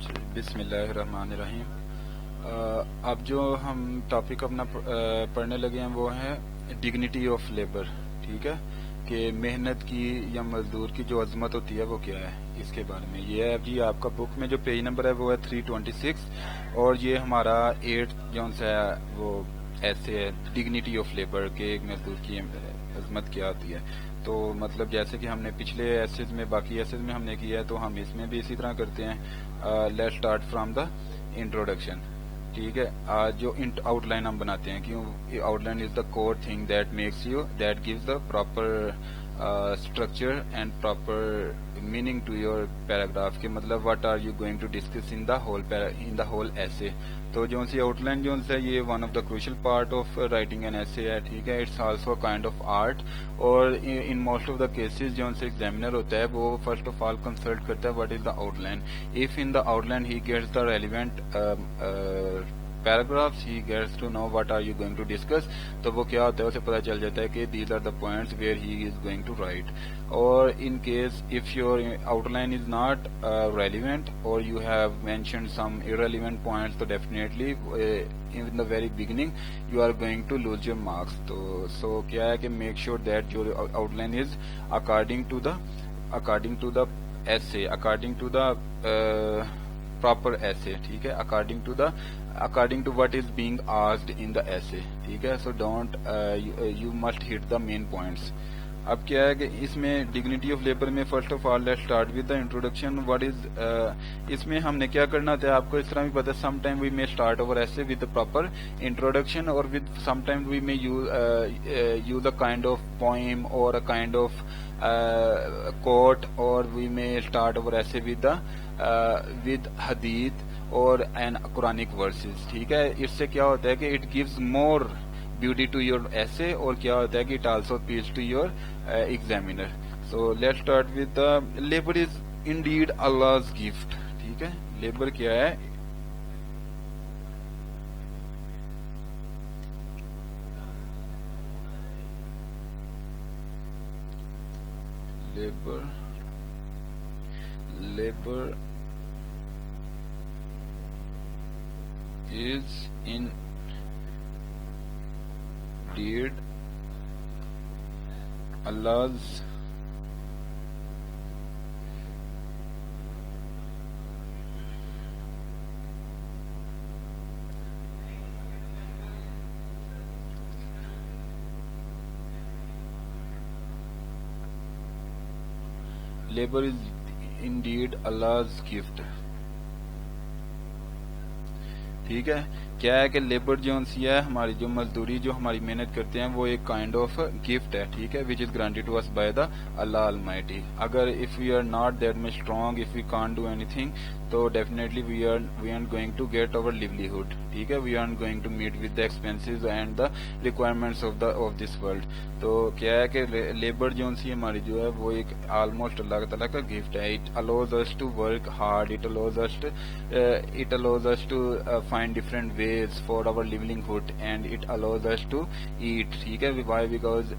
بسم اللہ الرحمن الرحیم۔ اب جو ہم ٹاپک اپنا پڑھنے لگے ہیں وہ ہے ڈگنیٹی آف لیبر، ٹھیک ہے، کہ محنت کی یا مزدور کی جو عظمت ہوتی ہے وہ کیا ہے، اس کے بارے میں یہ ہے جی۔ آپ کا بک میں جو پیج نمبر ہے وہ ہے 326 اور یہ ہمارا 8 جو ہے وہ ایسے ہے ڈگنیٹی آف لیبر کہ ایک مزدور کی عظمت کیا ہوتی ہے۔ تو مطلب جیسے کہ ہم نے پچھلے ایسز میں باقی ایسز میں ہم نے کیا ہے تو ہم اس میں بھی اسی طرح کرتے ہیں۔ Let start from the introduction, ٹھیک ہے۔ جو آؤٹ لائن ہم بناتے ہیں، کیوں outline is the core thing that makes you that gives the proper structure and proper meaning to your paragraph, کہ مطلب what are you going to discuss in the whole essay. تو جو سی outline جو ہے یہ one of the crucial part of writing an essay ہے، ٹھیک ہے۔ It's also kind of art, اور in most of the cases جو سے ایگزامینر ہوتا ہے وہ فرسٹ آف آل کنسلٹ کرتا ہے what is the out line. If in the outline he gets the relevant paragraphs, he gets to know what are you going to discuss، تو وہ کیا ہوتا ہے اسے پتہ چل جاتا ہے کہ these are the points where he is going to write۔ اور in case if your outline is not relevant or you have mentioned some irrelevant points، تو definitely in the very beginning you are going to lose your marks۔ تو so کیا ہے کہ make sure that your outline is according to the essay، according to the proper essay، ٹھیک ہے، according to what is being asked in the essay، ٹھیک ہے۔ so don't you must hit the main points۔ اب کیا ہے کہ اس میں ڈگنیٹی آف لیبر میں first of all let start with the introduction. What is اس میں ہم نے کیا کرنا ہوتا ہے آپ کو اس طرح بھی پتا ہے، سم ٹائم وی میں اسٹارٹ اوور ایسے ود پراپر انٹروڈکشن، اور ود سم ٹائم وی میں use a kind of poem اور اے کائنڈ آف کوٹ، اور وی میں اسٹارٹ اوور ایسے ود حدیث اور این قرآنک ورسز، ٹھیک ہے۔ اس سے کیا ہوتا ہے کہ it gives more beauty to your essay, اور کیا ہوتا ہے کہ it also appeals to your examiner. So let start with the labour is indeed Allah's gift، ٹھیک ہے۔ لیبر کیا ہے؟ Labour is indeed Allah's labor is indeed Allah's gift، ٹھیک ہے۔ کیا ہے کہ لیبر جو ہے ہماری جو مزدوری جو ہماری محنت کرتے ہیں وہ ایک کائنڈ آف گفٹ ہے، ٹھیک ہے، which is granted to us by the Allah almighty. اگر if we are not that much strong, if we can't do anything, تو definitely we are going to get over livelihood, ٹھیک ہے، we are going to meet with the expenses and the requirements of this world. تو کیا ہے کہ labour جو ہماری جو ہے وہ ایک آلموسٹ اللہ تعالیٰ کا گفٹ ہے۔ It allows us to work hard, it allows us to find different ways for our livelihood and it allows us to eat، ٹھیک ہے۔ why because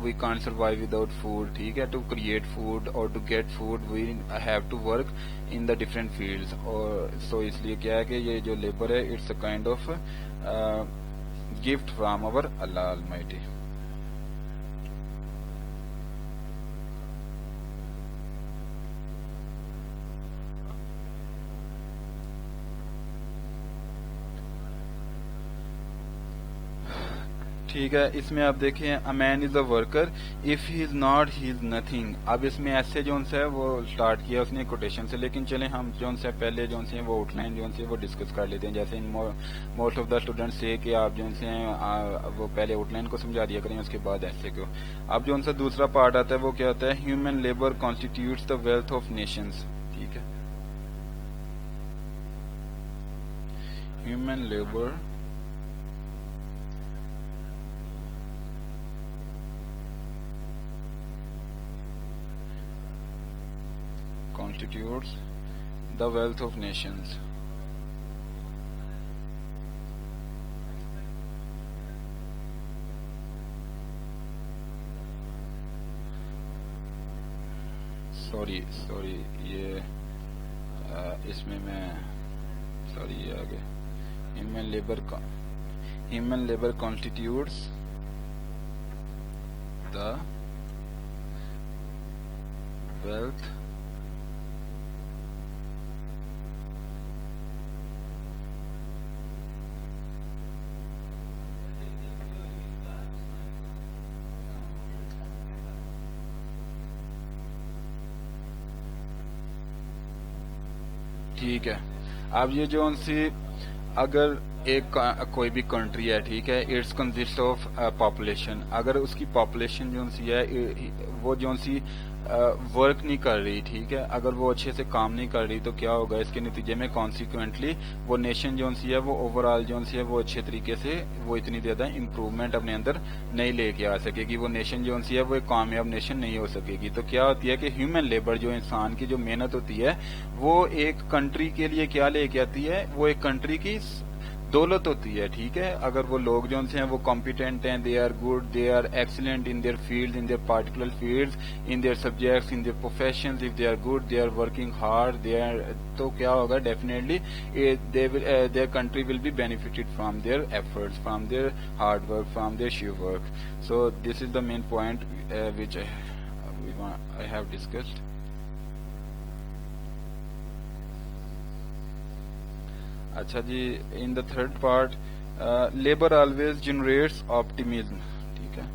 we can't survive without food، ٹھیک ہے۔ to create food or to get food we have to work in the different fields، اور so اس لیے کیا ہے کہ یہ جو لیبر ہے it's a kind of gift from our Allah Almighty۔ ٹھیک ہے۔ اس میں آپ دیکھیں a man is a worker if he is not he is nothing. اب اس میں ایسے جو ہے وہ اسٹارٹ کیا اس نے کوٹیشن سے، لیکن چلیں ہم جو سے پہلے جو سے وہ آؤٹ لائن جو سے وہ ڈسکس کر لیتے ہیں۔ جیسے موسٹ آف دا اسٹوڈنٹس سے کہ آپ جو سے وہ پہلے آؤٹ لائن کو سمجھا دیا کریں، اس کے بعد ایسے کو۔ اب جو سے دوسرا پارٹ آتا ہے وہ کیا ہوتا ہے؟ Human labour constitutes the wealth of nations, ٹھیک ہے۔ Human labour constitutes the wealth of nations۔ Sorry یہ اس میں سوری یہ آگے human labor constitutes the wealth ٹھیک ہے. اب یہ جو سی اگر ایک کوئی بھی کنٹری ہے ٹھیک ہے اٹس کنسسٹ آف پاپولیشن. اگر اس کی پاپولیشن جو سی ہے وہ جو سی ورک نہیں کر رہی ٹھیک ہے, اگر وہ اچھے سے کام نہیں کر رہی تو کیا ہوگا اس کے نتیجے میں کانسیکوینٹلی وہ نیشن جو سی ہے وہ اوور آل جو سی ہے وہ اچھے طریقے سے وہ اتنی زیادہ امپروومنٹ اپنے اندر نہیں لے کے آ سکے گی. وہ نیشن جو سی ہے وہ ایک کامیاب نیشن نہیں ہو سکے گی. تو کیا ہوتی ہے کہ ہیومن لیبر جو انسان کی جو محنت ہوتی ہے وہ ایک کنٹری کے لیے کیا لے کے آتی ہے, وہ ایک کنٹری کی دولت ہوتی ہے ٹھیک ہے. اگر وہ لوگ جو ہیں وہ کمپیٹنٹ ہیں, they are good, they are excellent in their field, in their particular field, in their subjects, in their professions, if they are good, they are working hard, they are, تو کیا ہوگا definitely their country will be benefited from their efforts, from their hard work, from their sheer work. So this is the main point which I have discussed. اچھا جی, in the third part labour always generates optimism. ٹھیک ہے,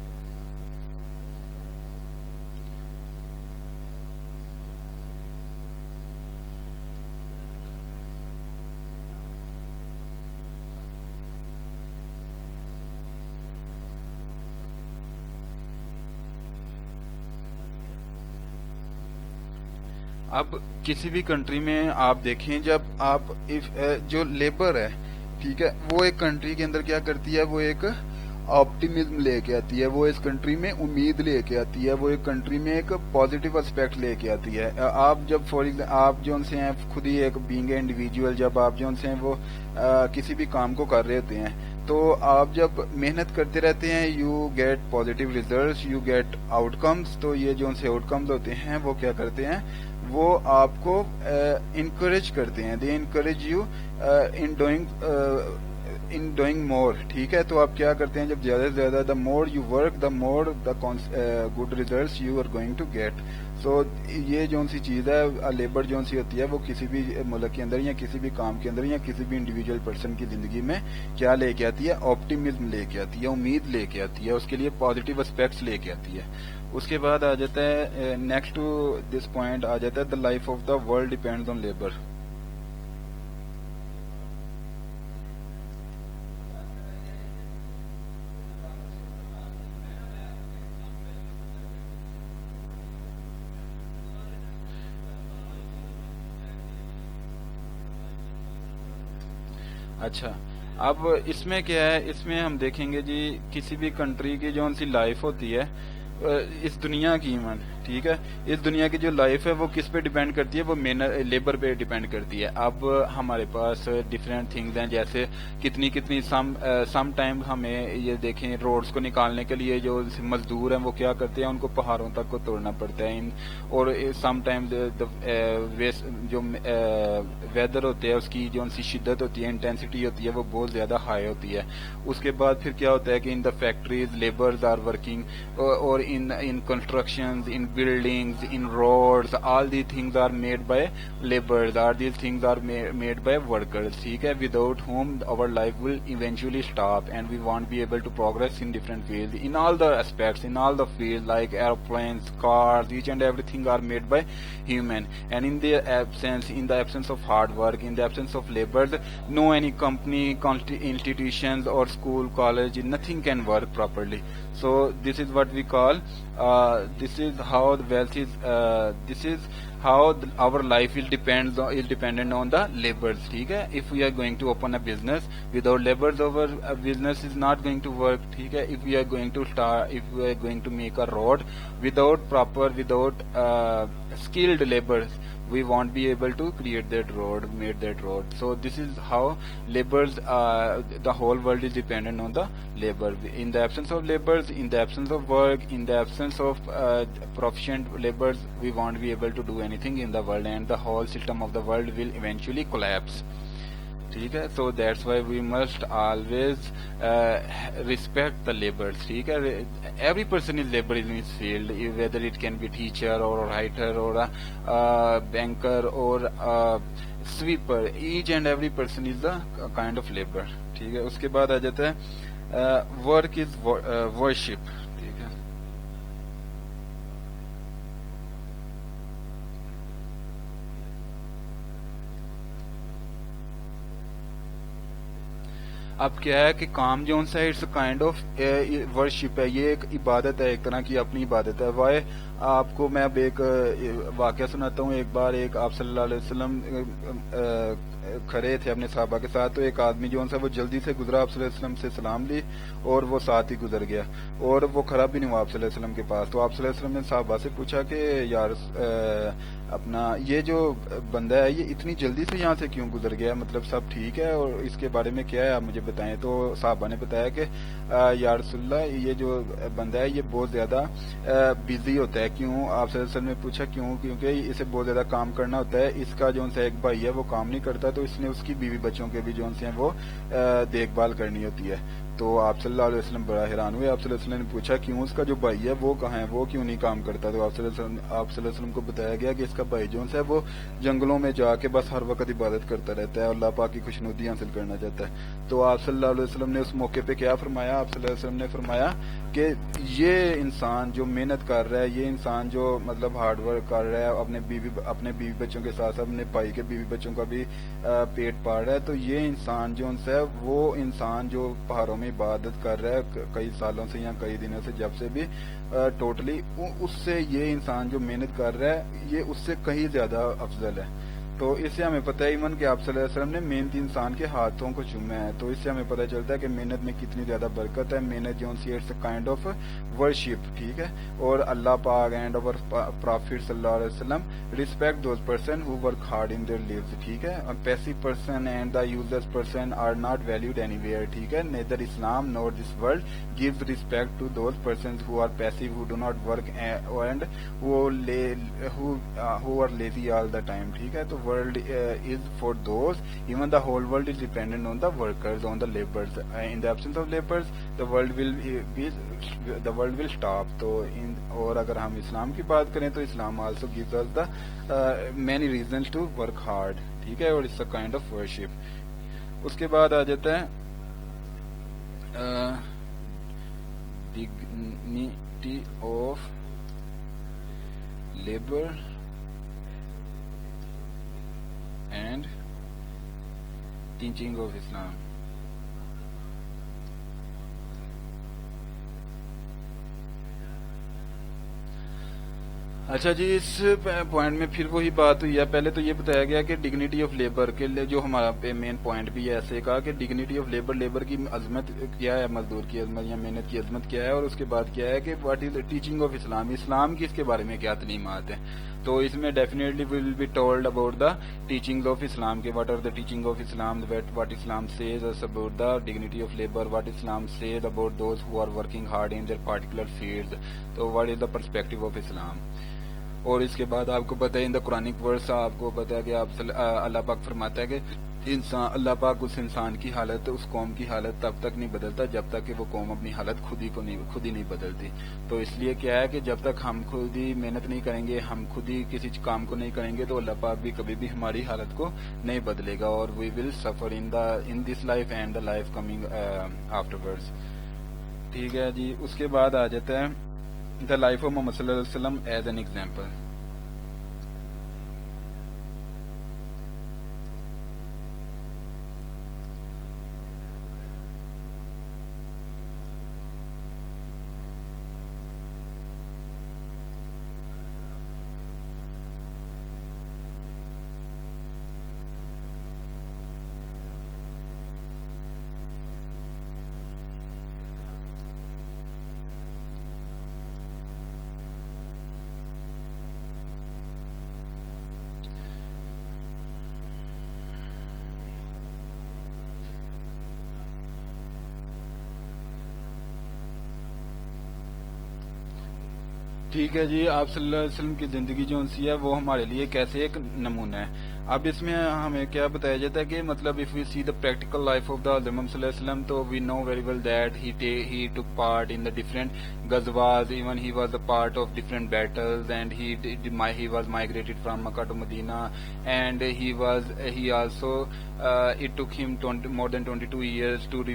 اب کسی بھی country میں آپ دیکھیں جب آپ جو لیبر ہے ٹھیک ہے وہ ایک کنٹری کے اندر کیا کرتی ہے, وہ ایک آپٹیمزم لے کے آتی ہے, وہ اس کنٹری میں امید لے کے آتی ہے, وہ ایک کنٹری میں ایک پازیٹیو اسپیکٹ لے کے آتی ہے. آپ جب فار ایگزامپل آپ جو ان سے ہیں خود ہی ایک بینگ اے انڈیویجول, جب آپ جو ان سے ہیں وہ کسی بھی کام کو کر رہے ہوتے ہیں تو آپ جب محنت کرتے رہتے ہیں you get positive results, you get outcomes. تو یہ جو ان سے آؤٹ کمز ہوتے ہیں وہ کیا کرتے ہیں, وہ آپ کو انکریج کرتے ہیں, they encourage you in doing more. ٹھیک ہے, تو آپ کیا کرتے ہیں جب زیادہ سے زیادہ the more you work the more the good results you are going to get. So یہ جو سی چیز ہے لیبر جو سی ہوتی ہے وہ کسی بھی ملک کے اندر یا کسی بھی کام کے اندر یا کسی بھی انڈیویجول پرسن کی زندگی میں کیا لے کے آتی ہے, آپٹیمزم لے کے آتی ہے, امید لے کے آتی ہے, اس کے لیے پازیٹیو اسپیکٹس لے کے آتی ہے. اس کے بعد آ جاتا ہے نیکسٹ ٹو دس پوائنٹ آ جاتا ہے the life of the world depends on labour. اچھا, اب اس میں کیا ہے, اس میں ہم دیکھیں گے جی کسی بھی کنٹری کی جو ان سی لائف ہوتی ہے اس دنیا کی ایون ٹھیک ہے, اس دنیا کی جو لائف ہے وہ کس پہ ڈیپینڈ کرتی ہے, وہ لیبر پہ ڈیپینڈ کرتی ہے. اب ہمارے پاس ڈفرینٹ تھنگز ہیں, جیسے کتنی سم ٹائم ہمیں یہ دیکھیں روڈز کو نکالنے کے لیے جو مزدور ہیں وہ کیا کرتے ہیں, ان کو پہاڑوں تک کو توڑنا پڑتا ہے. اور سم ٹائم جو ویدر ہوتے ہیں اس کی جو ان سی شدت ہوتی ہے, انٹینسٹی ہوتی ہے, وہ بہت زیادہ ہائی ہوتی ہے. اس کے بعد پھر کیا ہوتا ہے کہ ان دا فیکٹریز لیبرز آر ورکنگ, اور in constructions, in buildings, in roads, all these things are made by laborers, all these things are made by workers. ٹھیک ہے, without whom our life will eventually stop and we won't be able to progress in different fields, in all the aspects, in all the fields like airplanes, cars, each and everything are made by human. And in the absence of hard work, in the absence of laborers, no any company, institutions or school, college, nothing can work properly. So this is what we call, this is how the wealth is, this is how our life is dependent on the laborers. ٹھیک ہے, if we are going to open a business without laborers, our business is not going to work. ٹھیک ہے, if we are going to make a road without skilled laborers, we won't be able to create that road, made that road. So this is how laborers, the whole world is dependent on the labor. In the absence of laborers, in the absence of work, in the absence of proficient laborers, we won't be able to do anything in the world, and the whole system of the world will eventually collapse. ٹھیک ہے. So that's why we must always respect the labours. ٹھیک ہے. Every person is labour in his field, whether it can be teacher or writer or banker or sweeper. Each and every person is the kind of labour. ٹھیک ہے. اس کے بعد آ جاتا ہے work is worship. ٹھیک ہے. اب کیا ہے کہ کام جو سا اٹس کائنڈ آف ورشپ ہے, یہ ایک عبادت ہے, ایک طرح کی اپنی عبادت ہے. وائے آپ کو میں اب ایک واقعہ سناتا ہوں. ایک بار ایک آپ صلی اللہ علیہ وسلم کھڑے تھے اپنے صحابہ کے ساتھ, تو ایک آدمی جو سا وہ جلدی سے گزرا, آپ صلی اللہ علیہ وسلم سے سلام لی اور وہ ساتھ ہی گزر گیا, اور وہ کھڑا بھی نہیں ہوا آپ صلی اللہ علیہ وسلم کے پاس. تو آپ صلی اللہ علیہ وسلم نے صحابہ سے پوچھا کہ یار اپنا یہ جو بندہ ہے یہ اتنی جلدی سے یہاں سے کیوں گزر گیا, مطلب سب ٹھیک ہے اور اس کے بارے میں کیا ہے آپ مجھے بتائیں. تو صحابہ نے بتایا کہ یا رسول اللہ یہ جو بندہ ہے یہ بہت زیادہ بزی ہوتا ہے. کیوں؟ آپ صلی اللہ علیہ وسلم نے پوچھا کیوں؟ کیونکہ اسے بہت زیادہ کام کرنا ہوتا ہے. اس کا جو ایک بھائی ہے وہ کام نہیں کرتا, تو اس نے اس کی بیوی بچوں کے بھی جو ہیں وہ دیکھ بھال کرنی ہوتی ہے. تو آپ صلی اللہ علیہ وسلم بڑا حیران ہوئے. آپ صلی اللہ علیہ وسلم نے پوچھا کیوں اس کا جو بھائی ہے وہ کہاں ہے, وہ کیوں نہیں کام کرتا؟ تو آپ صلی اللہ علیہ وسلم کو بتایا گیا کہ اس کا بھائی جو ہے وہ جنگلوں میں جا کے بس ہر وقت عبادت کرتا رہتا ہے اور اللہ پاک کی خوشنودی حاصل کرنا چاہتا ہے. تو آپ صلی اللہ علیہ وسلم نے اس موقع پہ کیا فرمایا؟ آپ صلی اللہ علیہ وسلم نے فرمایا کہ یہ انسان جو محنت کر رہا ہے, یہ انسان جو مطلب ہارڈ ورک کر رہا ہے, اپنے بیوی بچوں کے ساتھ ساتھ اپنے بھائی کے بیوی بچوں کا بھی پیٹ پال رہا ہے, تو یہ انسان جو ہے وہ انسان جو پہاڑوں میں عبادت کر رہا ہے کئی سالوں سے یا کئی دنوں سے, جب سے بھی ٹوٹلی, اس سے یہ انسان جو محنت کر رہا ہے یہ اس سے کہیں زیادہ افضل ہے. تو اس سے ہمیں پتہ ہے ایون کہ آپ صلی اللہ علیہ وسلم نے محنتی انسان کے ہاتھوں کو چوما ہے. تو اس سے ہمیں پتہ چلتا ہے کہ محنت میں کتنی زیادہ برکت ہے. محنت جو it's a kind of worship. ٹھیک ہے. اور اللہ پاک اینڈ اوور پرافٹ صلی اللہ علیہ وسلم respect those person who work hard in their lives. ٹھیک ہے. Passive person and the useless person are not valued anywhere. ٹھیک ہے. Neither Islam nor this world gives respect to those persons who are passive, who do not work and who are lazy all the time. ٹھیک ہے. تو world is for those, even the whole world is dependent on the workers, on the laborers. In the absence of laborers the world will stop. تو اور اگر ہم اسلام کی بات کریں تو اسلام also gives us the many reasons to work hard. ٹھیک ہے. اور it's a kind of worship. اس کے بعد آ جاتا ہے dignity of labor and teaching of Islam. اچھا جی, اس پوائنٹ میں پھر وہی بات ہوئی ہے. پہلے تو یہ بتایا گیا کہ ڈگنیٹی آف لیبر کے لیے جو ہمارا مین پوائنٹ بھی ہے, ایسے کہا کہ ڈگنیٹی آف لیبر, لیبر کی عظمت کیا ہے, مزدور کی عظمت یا محنت کی عظمت کیا ہے. اور اس کے بعد کیا ہے کہ واٹ از ٹیچنگ آف اسلام, اسلام کی اس کے بارے میں کیا تعلیمات ہیں. تو اس میں definitely will be told about the teaching of Islam کے what are the teaching of Islam, what Islam says about the dignity of labour, what Islam says about those who are working hard in their particular field. تو what is the perspective of Islam. اور اس کے بعد آپ کو پتہ ہے ان the Quranic verse آپ کو پتہ ہے کہ آپ اللہ پاک فرماتا ہے کہ اللہ پاک اس انسان کی حالت, اس قوم کی حالت تب تک نہیں بدلتا جب تک کہ وہ قوم اپنی حالت خود ہی نہیں بدلتی. تو اس لیے کیا ہے کہ جب تک ہم خود ہی محنت نہیں کریں گے, ہم خود ہی کسی کام کو نہیں کریں گے, تو اللہ پاک بھی کبھی بھی ہماری حالت کو نہیں بدلے گا, اور we will suffer in this life and the life coming afterwards. ٹھیک ہے جی. اس کے بعد آ جاتا ہے دا لائف آف محمد صلی اللہ علیہ وسلم ایز این ایگزامپل. ٹھیک ہے جی. آپ صلی اللہ علیہ وسلم کی زندگی جو سی ہے وہ ہمارے لیے کیسے ایک نمونہ ہے. اب اس میں ہمیں کیا بتایا جاتا ہے کہ مطلب if we see the practical life of the حضرت محمد صلی اللہ علیہ وسلم تو we know very well that he took part in the different غزوات, even he was a part of different battles, and he was migrated from Makkah to Medina, and he also it took him more than 22 years to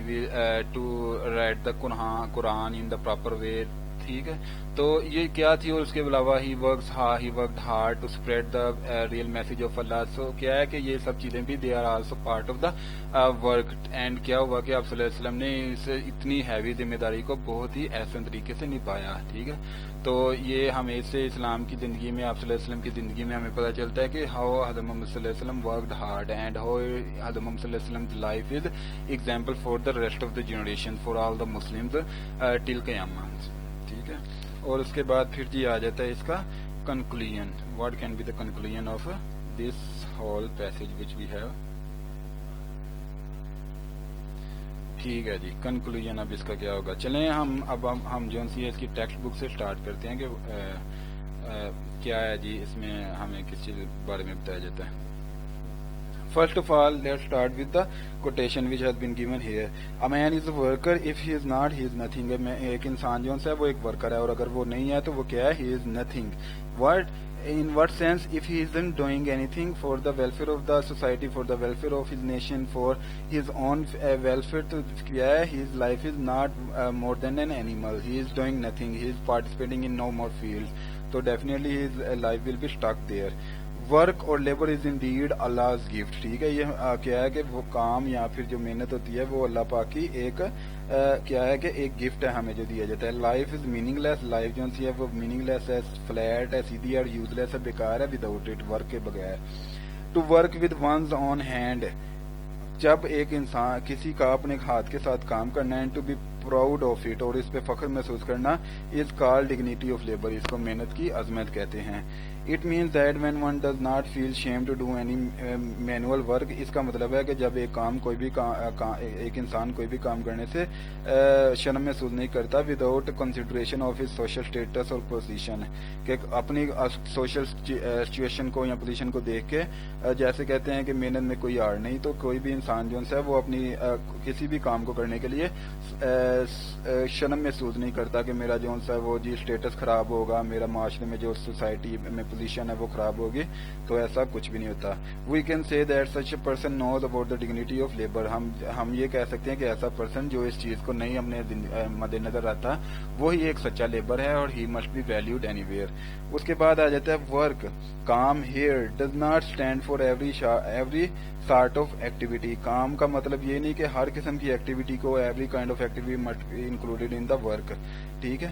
write the Quran in the proper way. ٹھیک ہے, تو یہ کیا تھی. اور اس کے علاوہ he worked hard to spread the real message of Allah. So کیا ہے کہ یہ سب چیزیں بھی they are also part of the work. And کیا ہوا کہ آپ صلی اللہ علیہ وسلم نے اس اتنی ہیوی ذمہ داری کو بہت ہی احسن طریقے سے نبھایا. ٹھیک ہے, تو یہ ہمیں اس سے اسلام کی زندگی میں, آپ صلی اللہ علیہ وسلم کی زندگی میں ہمیں پتہ چلتا ہے کہ ہاؤ حضرت محمد صلی اللہ علیہ وسلم ورکڈ ہارڈ, اینڈ ہاؤ حضرت محمد صلی اللہ علیہ وسلم life is example for the rest of the generation, for all the Muslims till قیامت. ٹھیک ہے, اور اس کے بعد پھر جی آ جاتا ہے اس کا conclusion. What can be the conclusion of this whole passage which we have. ٹھیک ہے جی, کنکلوژن اب اس کا کیا ہوگا. چلیں ہم جو سی اس کی ٹیکسٹ بک سے اسٹارٹ کرتے ہیں کہ کیا ہے جی اس میں ہمیں کس چیز بارے میں بتایا جاتا ہے. First of all, let's start with the quotation which has been given here. A man is a worker. If he is not, he is nothing. ایک انسان جو ہے وہ ایک ورکر ہے, اور اگر وہ نہیں ہے تو وہ کیا ہے, he is nothing. In what sense? If he isn't doing anything for the welfare of the society, for the welfare of his nation, for his own welfare, تو کیا ہے, his life is not more than an animal. He is doing nothing. He is participating in no more fields. So definitely his life will be stuck there. Work or labour is indeed Allah's gift. ٹھیک ہے, یہ کیا ہے کہ وہ کام یا پھر جو محنت ہوتی ہے وہ اللہ پاک کی ایک کیا ہے کہ ایک گفٹ ہے ہمیں جو دیا جاتا ہے. Life is meaning less. Life جو سی ہے وہ میننگ لیس ہے, فلیٹ ہے, سیدھی اور یوز لیس ہے, بیکار ہے وداؤٹ اٹ, ورک کے بغیر. To work with one's on hand. جب ایک انسان کسی کا اپنے ہاتھ کے ساتھ کام کرنا ہے, to be proud of it, اور اس پہ فخر محسوس کرنا, is call dignity of labour. اس کو محنت کی عظمت کہتے ہیں. It means that when one does not feel shame to do any manual work. اس کا مطلب ہے کہ جب ایک انسان کوئی بھی کام کرنے سے شرم محسوس نہیں کرتا, without consideration of his social status اور پوزیشن, کہ اپنی سوشل سچویشن کو یا پوزیشن کو دیکھ کے جیسے کہتے ہیں کہ محنت میں کوئی آڑ نہیں, تو کوئی بھی انسان جو ہے وہ اپنی کسی بھی کام کو کرنے کے لیے شرم محسوس نہیں کرتا کہ میرا جو ہے وہ جی اسٹیٹس خراب ہوگا, میرا معاشرے میں جو سوسائٹی میں پوزیشن ہے وہ خراب ہوگی. تو ایسا کچھ بھی نہیں ہوتا. We can say that such a person knows about the dignity of labour. ہم یہ کہہ سکتے ہیں کہ ایسا پرسن جو اس چیز کو نہیں اپنے مد نظر رہتا, وہی ایک سچا لیبر ہے, اور he must be valued anywhere. اس کے بعد آ جاتا ہے ورک. کام here does not stand for every sort of activity. کام کا مطلب یہ نہیں کہ ہر قسم کی ایکٹیویٹی کو, every kind of activity must be included in the work. ٹھیک ہے,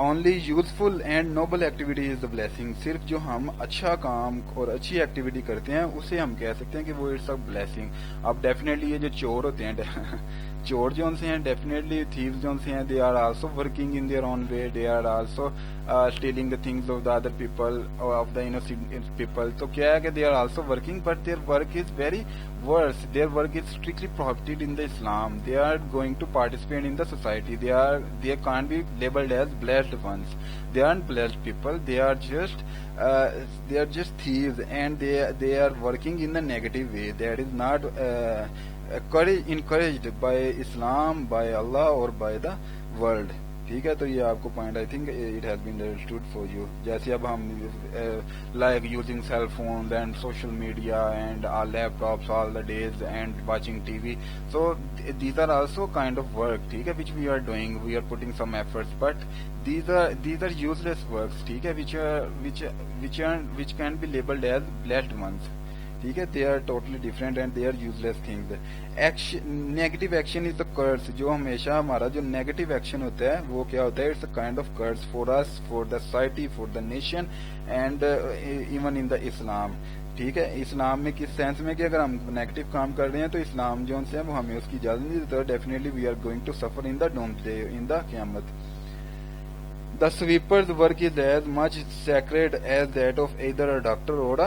only useful and noble activity is the blessing. صرف جو ہم اچھا کام اور اچھی ایکٹیویٹی کرتے ہیں اسے ہم کہہ سکتے ہیں کہ وہ اٹس اے بلیسنگ. اب ڈیفینیٹلی یہ جو چور ہوتے ہیں, چور جو سے ہیں, ڈیفینیٹلی تھیوز جو سے ہیں, they are also working in their own way, they are also stealing the things of the other people, of the innocent people. تو کیا ہے کہ they are also working, but their work is very worse. Their work is strictly prohibited in the Islam. They are going to participate in the society. They can't be labeled as blessed ones. They aren't blessed people. They are just thieves, and they are working in a negative way. That is not encouraged by Islam, by Allah, or by the world. ٹھیک ہے, تو یہ آپ کو point I think it has been understood for you. جیسے اب ہم like using cell phones and social media and laptops all the days and watching T V, so these are also kind of work. ٹھیک ہے, which we are doing, we are putting some efforts, but these are useless works. ٹھیک ہے, which can be labeled as blessed ones. ٹھیک ہے, they are totally different and they are useless things. Negative action is the curse. جو ہمیشہ ہمارا جو negative action ہوتا ہے وہ کیا ہوتا ہے, it's a kind of curse for us, for the society, for the nation, and even in the Islam. ٹھیک ہے, اسلام میں کس سینس میں کہ اگر ہم نیگیٹو کام کر رہے ہیں تو اسلام جو ہے وہ ہمیں اس کی اجازت نہیں دیتا. Definitely we are going to suffer in دا ڈومسڈے, ان دا قیامت. The sweeper's work is as much sacred as that of either a doctor or a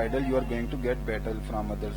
idle, you are going to get better from others.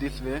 this way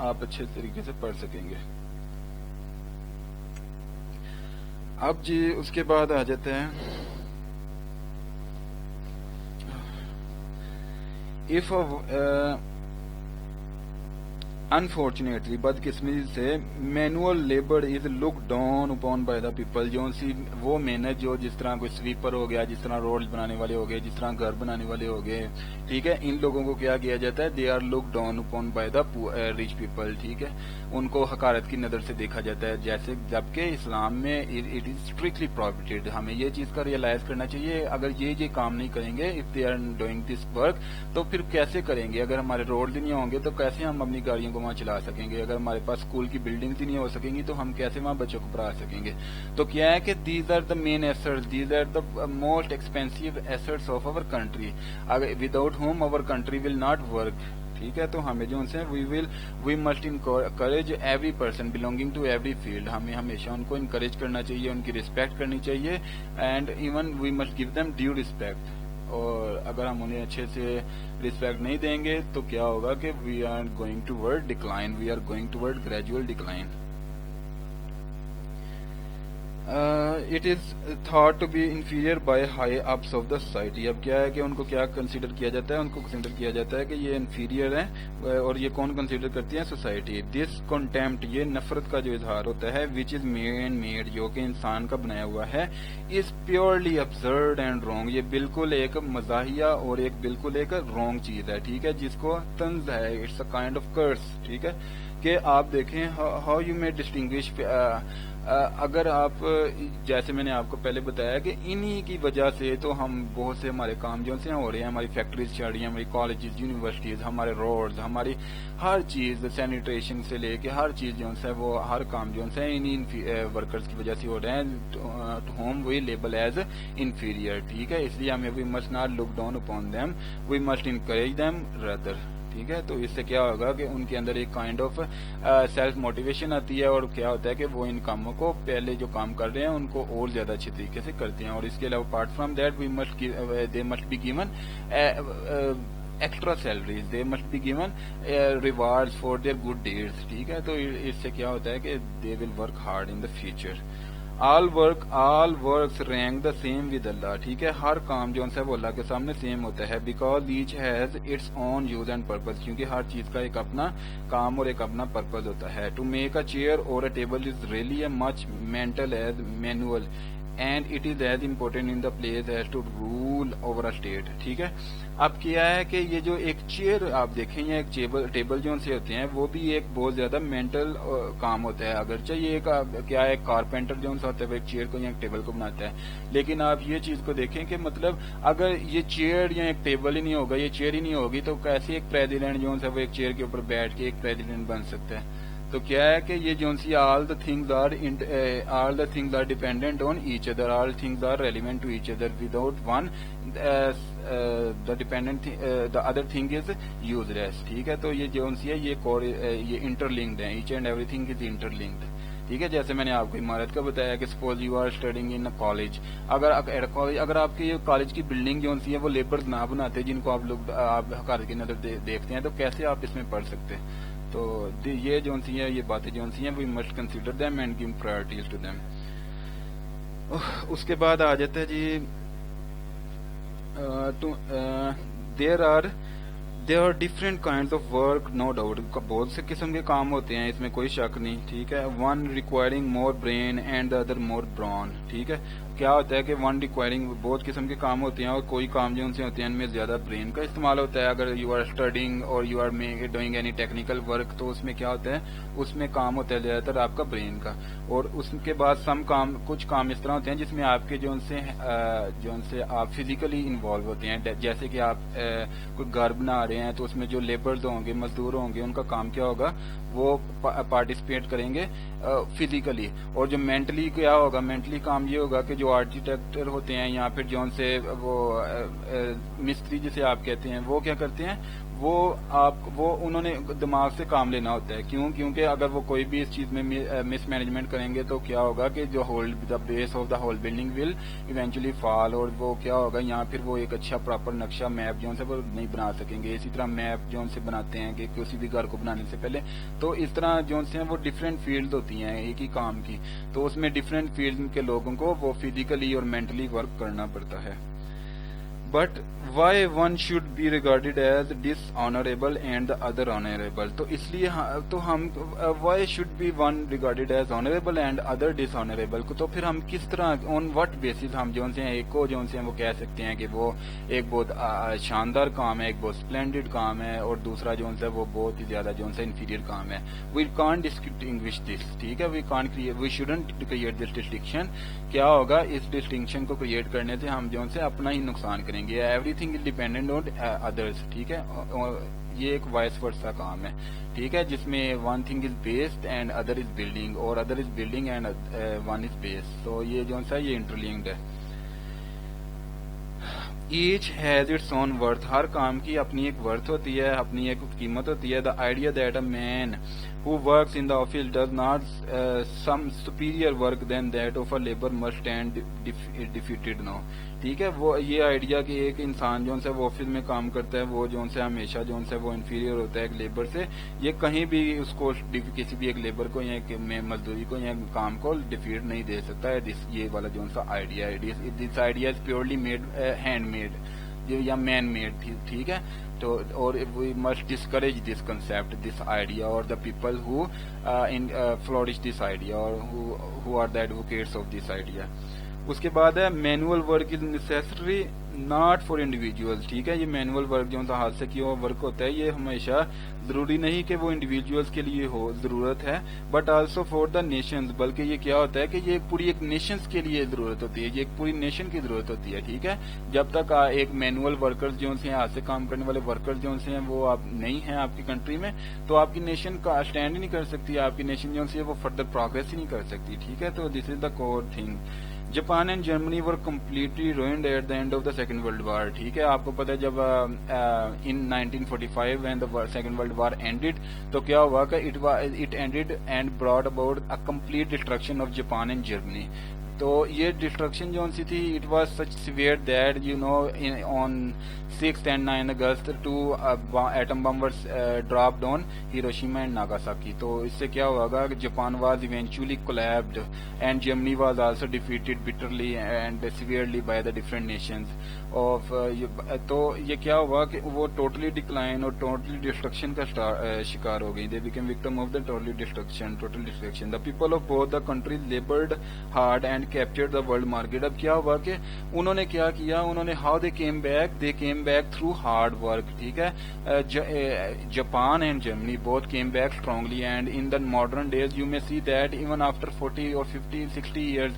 آپ اچھے طریقے سے پڑھ سکیں گے. اب جی اس کے بعد آ جاتے ہیں if unfortunately بدقسمتی سے manual labour is look down upon by the people. جو وہ محنت جو جس طرح کوئی سویپر ہو گیا, جس طرح روڈ بنانے والے ہو گئے, جس طرح گھر بنانے والے ہو گئے, ٹھیک ہے, ان لوگوں کو کیا کیا جاتا ہے, they are look down upon by the rich people. ٹھیک ہے, ان کو حقارت کی نظر سے دیکھا جاتا ہے, جیسے جبکہ اسلام میں اٹ از اسٹرکٹلی پروہیبٹڈ. ہمیں یہ چیز کا ریئلائز کرنا چاہیے. اگر یہ کام نہیں کریں گے, if they are doing this work, تو پھر کیسے کریں گے؟ اگر ہمارے روڈ نہیں ہوں گے تو کیسے ہم اپنی گاڑیوں کو وہاں چلا سکیں گے؟ اگر ہمارے پاس اسکول کی بلڈنگز ہی نہیں ہو سکیں گی تو ہم کیسے وہاں بچوں کو پڑھا سکیں گے؟ تو کیا ہے کہ these are the main assets, these are the most expensive assets of our country, without whom our country will not work. ٹھیک ہے, تو ہمیں جو ان سے we must encourage every person belonging to every field. ہمیں ہمیشہ ان کو انکریج کرنا چاہیے, ان کی رسپیکٹ کرنی چاہیے, and even we must give them due respect. اور اگر ہم انہیں اچھے سے رسپیکٹ نہیں دیں گے تو کیا ہوگا کہ we are going toward decline, we are going toward gradual decline. It is thought to be inferior by high ups of the society. اب کیا ہے کہ ان کو کیا کنسیڈر کیا جاتا ہے؟ ان کو کنسیڈر کیا جاتا ہے کہ یہ انفیریئر ہیں, اور یہ کون کنسیڈر کرتی ہیں؟ سوسائٹی. دس کنٹیمپٹ, یہ نفرت کا جو اظہار ہوتا ہے, وچ از مین میڈ, جو کہ انسان کا بنایا ہوا ہے, is purely absurd and wrong. یہ بالکل ایک مزاحیہ اور ایک بالکل ایک رانگ چیز ہے. ٹھیک ہے, جس کو طنز ہے, اٹس اے کائنڈ آف کرس. ٹھیک ہے, کہ آپ دیکھیں ہاؤ یو میں ڈسٹنگوش. اگر آپ, جیسے میں نے آپ کو پہلے بتایا کہ انہی کی وجہ سے تو ہم بہت سے ہمارے کام جو سے ہو رہے ہیں, ہماری فیکٹریز چل رہی ہیں, ہماری کالجز, یونیورسٹیز, ہمارے روڈز, ہماری ہر چیز, سینیٹیشن سے لے کے ہر چیز جو ہے وہ ہر کام جو ہے انہی ورکرز کی وجہ سے ہو رہے ہیں, to whom we label as inferior. ٹھیک ہے, اس لیے ہمیں we must not look down upon them, we must encourage them rather. ٹھیک ہے, تو اس سے کیا ہوگا کہ ان کے اندر ایک کائنڈ آف سیلف موٹیویشن آتی ہے, اور کیا ہوتا ہے کہ وہ ان کاموں کو, پہلے جو کام کر رہے ہیں ان کو اور زیادہ اچھے طریقے سے کرتے ہیں. اور اس کے علاوہ apart from that they must be given extra salaries, they must be given rewards for their good deeds. ٹھیک ہے, تو اس سے کیا ہوتا ہے کہ they will work hard in the future. All works rank the same with Allah. ٹھیک ہے, ہر کام جو ہے وہ اللہ کے سامنے سیم ہوتا ہے, because each has its own use and purpose, کیونکہ ہر چیز کا ایک اپنا کام اور ایک اپنا پرپز ہوتا ہے. ٹو میک اے چیئر اور a table is really a much mental as manual, and it is as important in the place as to rule over a state. ٹھیک ہے, اب کیا ہے کہ یہ جو ایک چیئر آپ دیکھیں یا ایک ٹیبل جو سے ہوتے ہیں, وہ بھی ایک بہت زیادہ مینٹل کام ہوتا ہے. اگرچہ یہ کیا ہے, کارپینٹر جو ہوتا ہے وہ ایک چیئر کو یا ایک ٹیبل کو بناتا ہے, لیکن آپ یہ چیز کو دیکھیں کہ مطلب اگر یہ چیئر یا ایک ٹیبل ہی نہیں ہوگا, یہ چیئر ہی نہیں ہوگی, تو کیسے ایک پریزیڈنٹ جو ہے وہ ایک چیئر کے اوپر بیٹھ کے ایک پریزیڈنٹ بن سکتا ہے؟ تو کیا ہے کہ یہ جو سی all the things are dependent on each other, all things are relevant to each other, without one the other thing is useless. ٹھیک ہے, تو یہ جو سی ہے یہ انٹر لنکڈ ہے, each and every thing is interlinked. ٹھیک ہے, جیسے میں نے آپ کو عمارت کا بتایا کہ suppose you are studying in college, اگر آپ کی کالج کی بلڈنگ جو سی ہے وہ لیبرز نہ بناتے, جن کو آپ لوگ آپ حقارت کی نظر دیکھتے ہیں, تو کیسے آپ اس میں پڑھ سکتے ہیں؟ تو یہ جو سی ہے, یہ باتیں جو سی ہیں, we must consider them and give priorities to them. اس کے بعد آ جاتا ہے جی, there are different kinds of work, no doubt, بہت سے قسم کے کام ہوتے ہیں, اس میں کوئی شک نہیں. ٹھیک ہے, one requiring more brain and the other more brawn. ٹھیک ہے, کیا ہوتا ہے کہ ون ریکوائرنگ, بہت قسم کے کام ہوتے ہیں, اور کوئی کام جو ان سے ہوتے ہیں ان میں زیادہ برین کا استعمال ہوتا ہے. اگر یو آر اسٹڈنگ اور you are doing any technical work, تو اس میں کیا ہوتا ہے, اس میں کام ہوتا ہے زیادہ تر آپ کا برین کا. اور اس کے بعد کچھ کام اس طرح ہوتے ہیں جس میں آپ کے جو ان سے آپ فزیکلی انوالو ہوتے ہیں, جیسے کہ آپ کوئی گھر بنا رہے ہیں, تو اس میں جو لیبرز ہوں گے, مزدور ہوں گے, ان کا کام کیا ہوگا, وہ پارٹیسپیٹ کریں گے فزیکلی. اور جو مینٹلی کیا ہوگا, مینٹلی کام یہ ہوگا کہ جو آرکیٹیکٹر ہوتے ہیں یا پھر جو ان سے وہ مستری جسے آپ کہتے ہیں, وہ کیا کرتے ہیں, وہ انہوں نے دماغ سے کام لینا ہوتا ہے. کیونکہ اگر وہ کوئی بھی اس چیز میں مس مینجمنٹ کریں گے تو کیا ہوگا کہ جو the base of the whole building will eventually fall, اور وہ کیا ہوگا یہاں پھر وہ ایک اچھا پراپر نقشہ میپ جو سے وہ نہیں بنا سکیں گے. اسی طرح میپ جو سے بناتے ہیں کہ کسی بھی گھر کو بنانے سے پہلے, تو اس طرح جو سے وہ ڈفرینٹ فیلڈ ہوتی ہیں ایک ہی کام کی, تو اس میں ڈفرینٹ فیلڈ کے لوگوں کو وہ فزیکلی اور مینٹلی ورک کرنا پڑتا ہے. But why one should be regarded as dishonorable and the other honorable, تو اس لیے تو ہم why should be one regarded as honorable and other dishonorable, تو پھر ہم کس طرح on what basis ہم جو سے ایک کو جو سے وہ کہہ سکتے ہیں کہ وہ ایک بہت شاندار کام ہے, ایک بہت اسپلینڈڈ کام ہے, اور دوسرا جو سے وہ بہت ہی زیادہ جو سے انفیریئر کام ہے. we can't distinguish this, ٹھیک ہے, we shouldn't create this distinction. کیا ہوگا اس ڈسٹنکشن کو کریٹ کرنے سے ہم جو سے اپنا ہی نقصان کریں گے. Every thing is dependent on others, ٹھیک ہے, یہ ایک وائس ورسا کام ہے, ٹھیک ہے, جس میں one thing is based and other is building, اور other is building and one is base. تو یہ جو سا یہ انٹرلنکڈ ہے. Each has its own worth, ہر کام کی اپنی ایک ورتھ ہوتی ہے, اپنی ایک قیمت ہوتی ہے. The idea that a man who works in the office does not some superior work than that of a labor must stand defeated now, ٹھیک ہے. وہ یہ آئیڈیا کہ ایک انسان جو سے وہ آفس میں کام کرتا ہے وہ جو سے ہمیشہ جو سے وہ انفیریئر ہوتا ہے ایک لیبر سے, یہ کہیں بھی اس کو کسی بھی ایک لیبر کو یا مزدوری کو یا کام کو ڈیفیٹ نہیں دے سکتا ہے. یہ والا جو سا آئیڈیا ہے, this idea is purely made hand made یا مین میڈ, ٹھیک ہے. تو اور we must discourage this concept, this idea, اور the people who flourish this idea, اور who are the advocates of this idea. اس کے بعد ہے manual work is necessary not for individual, ٹھیک ہے. یہ مینوئل ورک جو ہاتھ سے کیا ہوا ورک ہوتا ہے یہ ہمیشہ ضروری نہیں کہ وہ انڈیویجولس کے لیے ہو ضرورت ہے, but also for the nations, بلکہ یہ کیا ہوتا ہے کہ یہ پوری ایک نیشنز کے لیے ضرورت ہوتی ہے, یہ ایک پوری نیشن کی ضرورت ہوتی ہے, ٹھیک ہے. جب تک ایک مینوئل ورکرز جو سے ہاتھ سے کام کرنے والے ورکرز جو سے وہ آپ نہیں ہیں آپ کی کنٹری میں, تو آپ کی نیشن کا اسٹینڈ ہی نہیں کر سکتی, آپ کی نیشن جو سے وہ فردر پروگرس ہی نہیں کر سکتی, ٹھیک ہے. تو this is the core thing. Japan and Germany were completely ruined at the end of the second world war, ٹھیک ہے. آپ کو پتا ہے جب in 1945 when the second world war ended, تو کیا ہوا کہ it ended and brought about a complete destruction of Japan and Germany. تو یہ ڈسٹرکشن جو سی تھی it was such severe that you know on 6 and 9 August 2 atom bomb were dropped on Hiroshima and Nagasaki. تو اس سے کیا ہوگا کہ Japan was eventually collapsed and Germany was also defeated bitterly and severely by the different nations of. تو یہ کیا ہوا کہ وہ ٹوٹلی ڈکلائن اور ٹوٹلی ڈسٹرکشن کا شکار ہو گئی. They became victim of the total destruction. The people of both the countries laboured hard and captured the world market. اب کیا ہوا کہ انہوں نے کیا کیا, انہوں نے how they came back through hard work, ٹھیک ہے. Japan and Germany both came back strongly, and in the modern days you may see that even after 40 or 50 60 years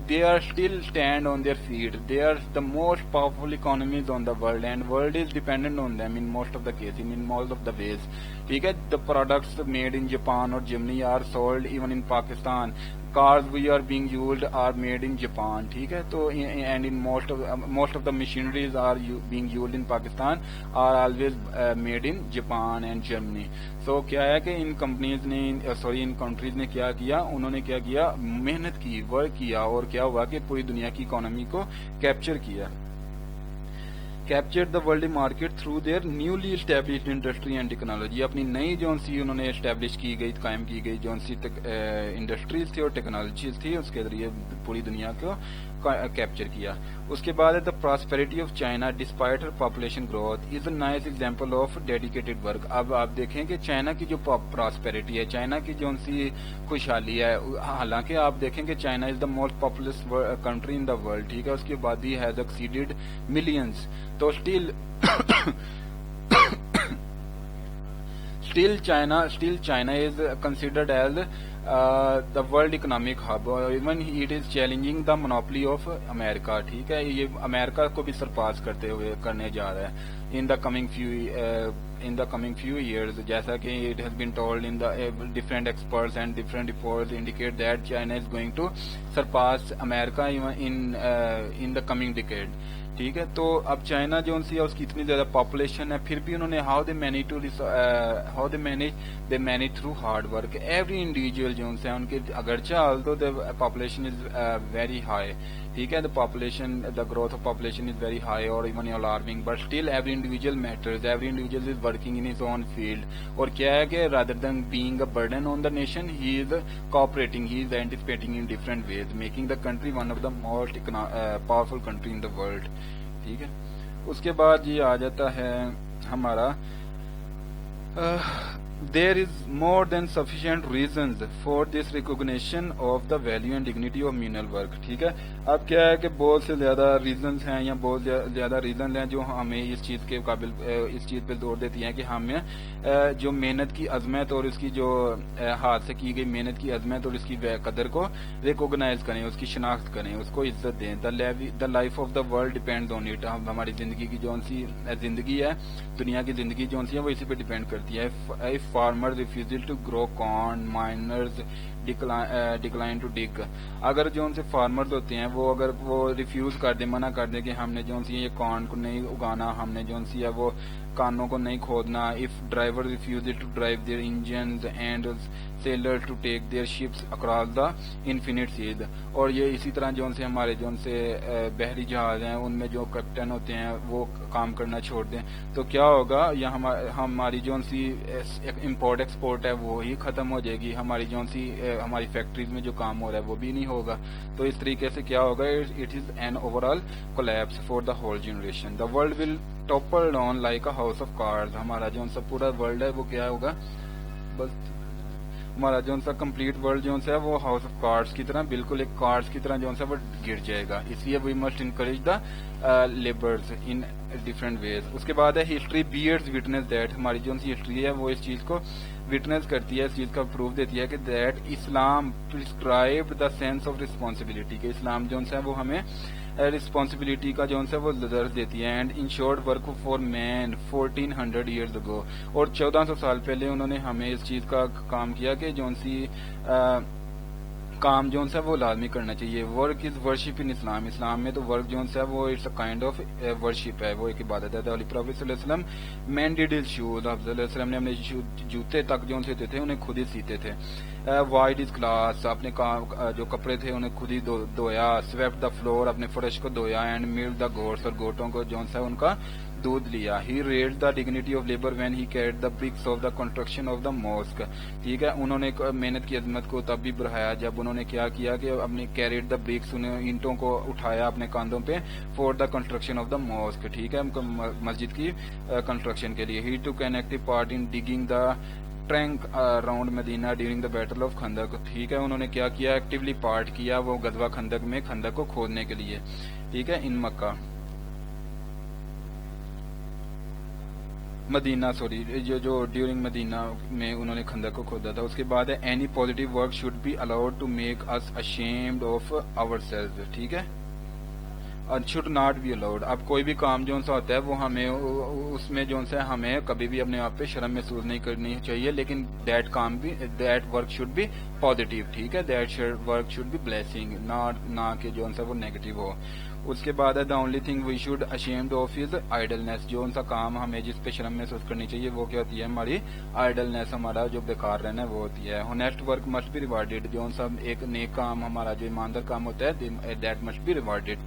they are still stand on their feet. They are the most powerful economies on the world, and world is dependent on them in most of the cases, in most of the ways, ٹھیک ہے. The products made in Japan or Germany are sold even in Pakistan. Cars we are being used are made in Japan, ٹھیک ہے. تو and in most of the machineries are being used in Pakistan are always made in Japan and Germany. So کیا ہے کہ ان companies نے ان countries نے کیا کیا, انہوں نے کیا کیا, محنت کی, ورک کیا, اور کیا ہوا کہ پوری دنیا کی اکانومی کو کیپچر کیا. Capture the world market through their newly established industry and technology. اپنی نئی جون سی انہوں نے اسٹیبلش کی گئی, قائم کی گئی جون سی انڈسٹریز تھی اور ٹیکنالوجیز تھی, اس کے ذریعے پوری دنیا کو کیپچر کیا. اس کے بعد the prosperity of China despite her population growth is a nice example of dedicated work. اب آپ دیکھیں کہ چائنا کی جو پراسپیرٹی ہے, چائنا کی جو سی خوشحالی ہے, حالانکہ آپ دیکھیں کہ China is the most populous country in the world, ٹھیک ہے. اس کی آبادی ہیز ایکسیڈیڈ ملینز. تو still China is considered as the world economic hub, even it is challenging the monopoly of America, ٹھیک ہے. یہ امریکہ کو بھی سرپاس کرنے جا رہا ہے in the coming few years, جیسا کہ it has been told in the different experts and different reports indicate that China is going to surpass America even in the coming decade, ٹھیک ہے. تو اب چائنا جو سی ہے اس کی اتنی زیادہ پاپولیشن ہے, پھر بھی انہوں نے how they manage through hard work. Every individual جو ہے ان کے اگرچہ although the population is very high, ٹھیک ہے, the growth of population is very high اور even alarming, but still every individual matters, every individual is working in his own field. اور کیا ہے کہ rather than being a burden on the nation, he is cooperating, he is anticipating in different ways, making the country one of the most powerful country in the world. ٹھیک ہے. اس کے بعد یہ آ جاتا ہے ہمارا there is more than sufficient reasons for this recognition of the value and dignity of menial work. ٹھیک ہے. اب کیا ہے کہ بہت سے زیادہ ریزنز ہیں یا بہت زیادہ ریزنز ہیں جو ہمیں اس چیز کے قابل اس چیز پہ زور دیتی ہیں کہ ہمیں جو محنت کی عظمت اور اس کی جو ہاتھ سے کی گئی محنت کی عظمت اور اس کی قدر کو ریکوگنائز کریں, اس کی شناخت کریں, اس کو عزت دیں. The life of the world depend on it. ہماری زندگی کی جو سی زندگی ہے, دنیا کی زندگی جو سی ہے وہ اسی پہ ڈیپینڈ کرتی ہے. Farmers refusal to grow corn, miners decline to dig. اگر جو ان سے فارمرز ہوتے ہیں وہ اگر وہ ریفیوز کر دیں, منع کر دیں کہ ہم نے جو سی یہ کارن کو نہیں اگانا, ہم نے جو سی ہے وہ کانوں کو نہیں کھودنا. if drivers refuse to drive their engines and sailors to take their ships across the infinite seas. اور یہ اسی طرح جو سے ہمارے جو سے بحری جہاز ہیں ان میں جو کیپٹن ہوتے ہیں وہ کام کرنا چھوڑ دیں تو کیا ہوگا, یا ہماری جو سی امپورٹ ایکسپورٹ ہے وہی ختم ہو جائے گی, ہماری جو سی ہماری فیکٹریز میں جو کام ہو رہا ہے وہ بھی نہیں ہوگا. تو اس طریقے سے کیا ہوگا, it is an over all collapse for the whole generation. The world will topple down like a house of cards. ہمارا جو سا پورا ورلڈ ہے وہ کیا ہوگا, بس ہمارا جو سا کمپلیٹ ورلڈ جو ہے وہ ہاؤس آف کارڈز کی طرح, بالکل ایک کارڈز کی طرح جو ہے وہ گر جائے گا. اس لیے we must encourage the labours in different ways. اس کے بعد ہے ہسٹری بیئرز وٹنس دیٹ. ہماری جو سی ہسٹری ہے وہ اس چیز کو وٹنس کرتی ہے, اس چیز کا پروف دیتی ہے کہ that Islam prescribed the sense of responsibility, کہ اسلام جو ہے وہ ہمیں ریسپانسبلٹی کا جو ہے وہ درس دیتی ہے. And ensured work for man 1400 years ago. اور 1400 سال پہلے انہوں نے ہمیں اس چیز کا کام کیا کہ جو سی کام جو ہے وہ لازمی کرنا چاہیے. ورک از ورشپ ان اسلام. اسلام میں تو ورک جو ہے وہ it's a kind of worship ہے, وہ ایک عبادت ہے. ہولی پروفیٹ صلی اللہ علیہ وسلم مینڈیڈ ہز شوز. آپ صلی اللہ علیہ وسلم نے اپنے جوتے تک جو سیتے تھے انہیں خود ہی سیتے تھے. وائڈ از کلاس, اپنے جو کپڑے تھے انہیں خود ہی دھویا. سویپ دا فلور, اپنے فرش کو دھویا. اینڈ میلک دا گوٹس, اور گوٹوں کو جو ہے ان کا دودھ لیا. He read the dignity of labour when he carried the bricks of the construction of the mosque. ٹھیک ہے. انہوں نے محنت کی عظمت کو تب بھی بڑھایا جب انہوں نے کیا کہ اپنے کیریڈ دا برکس, انہیں اینٹوں کو اٹھایا اپنے کاندھوں پہ for the construction of the mosque. ٹھیک ہے, مسجد کی کنسٹرکشن کے لیے. He took an active part in digging the trench around Medina during the battle of خندق. ٹھیک ہے, انہوں نے کیا ایکٹیولی پارٹ کیا وہ غزوہ خندق میں, خندق کو کھودنے کے لیے. ٹھیک ہے, ان مکہ مدینہ جو ڈیورنگ مدینہ میں انہوں نے خندق کو کھودا تھا. اس کے بعد ہے any positive work should be allowed to make us ashamed of our self. ٹھیک ہے, شوڈ ناٹ بی الاؤڈ. اب کوئی بھی کام جو سا ہوتا ہے وہ ہمیں اس میں جو ہے ہمیں کبھی بھی اپنے آپ پہ شرم محسوس نہیں کرنی چاہیے, لیکن that work should be positive. ٹھیک ہے, that work should be blessing, نہ کہ جو ہے وہ نیگیٹو ہو. اس کے بعد ہے the only thing we should ashamed of is idleness. جو سا کام ہمیں جس پہ شرم محسوس کرنی چاہیے وہ کیا ہوتی ہے, ہماری آئیڈلنس, ہمارا جو بیکار رہنا ہے وہ ہوتی ہے. ہونیسٹ ورک مسٹ بی ریوارڈیڈ. جو سا ایک نیک کام ہمارا جو ایماندار کام ہوتا ہے دیٹ مسٹ بی ریوارڈیڈ.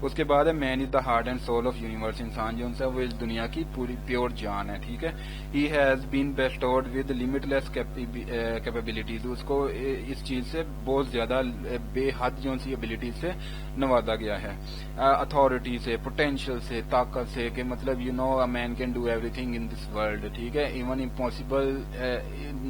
اس کے بعد ہے man is the heart and soul of universe. انسان جو ہے وہ اس دنیا کی پوری پیور جان ہے. ٹھیک ہے, he has been bestowed with limitless capabilities. اس کو اس چیز سے بہت زیادہ بے حد جو سی ایبلٹیز سے نوازا گیا ہے, اتھارٹی سے, پوٹینشیل سے, طاقت سے, کہ مطلب you know a man can do everything in this world. ٹھیک ہے, even impossible,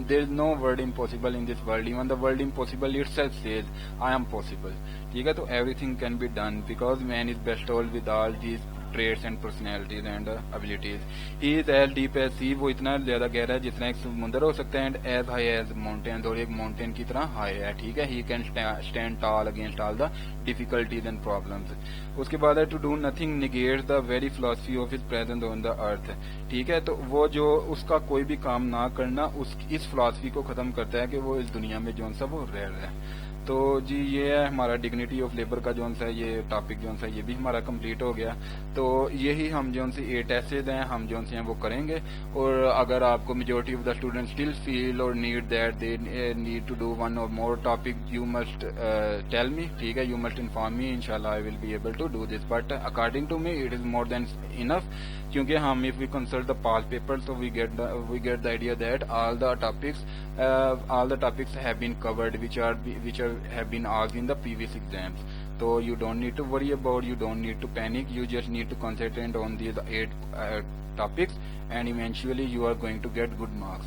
there is no word impossible in this world. Even the world impossible itself says I am possible. ٹھیک ہے, تو everything can be done because man is bestowed with all these traits and personalities and abilities. He is as deep as sea. وہ اتنا زیادہ گہرا ہے جتنا ایک سمندر ہو سکتا ہے. and as high as mountains, اور ایک ماؤنٹین کی طرح ہائی ہے. ٹھیک ہے, he can stand tall against all the difficulties and problems. اس کے بعد ہے to do nothing negates the very philosophy of his presence on the earth. ٹھیک ہے, تو وہ جو اس کا کوئی بھی کام نہ کرنا اس فلاسفی کو ختم کرتا ہے کہ وہ اس دنیا میں جو سا وہ رہ رہا ہے. تو جی یہ ہے ہمارا ڈگنیٹی آف لیبر کا جو ہے یہ ٹاپک جو ہے یہ بھی ہمارا کمپلیٹ ہو گیا. تو یہی ہم جو سے 8 ایسز ہیں ہم جو ہیں وہ کریں گے. اور اگر آپ کو majority of the student still feel or need that they need to do one or more topic you must tell me, ٹھیک ہے, یو مسٹ انفارم می, انشاءاللہ I will be able to do this, but according to me it is more than enough, کیونکہ ہم if we consult the past paper so we get the idea that all the topics have been covered which have been asked in the previous exams. So you don't need to worry about, you don't need to panic, you just need to concentrate on the 8 topics and eventually you are going to get good marks.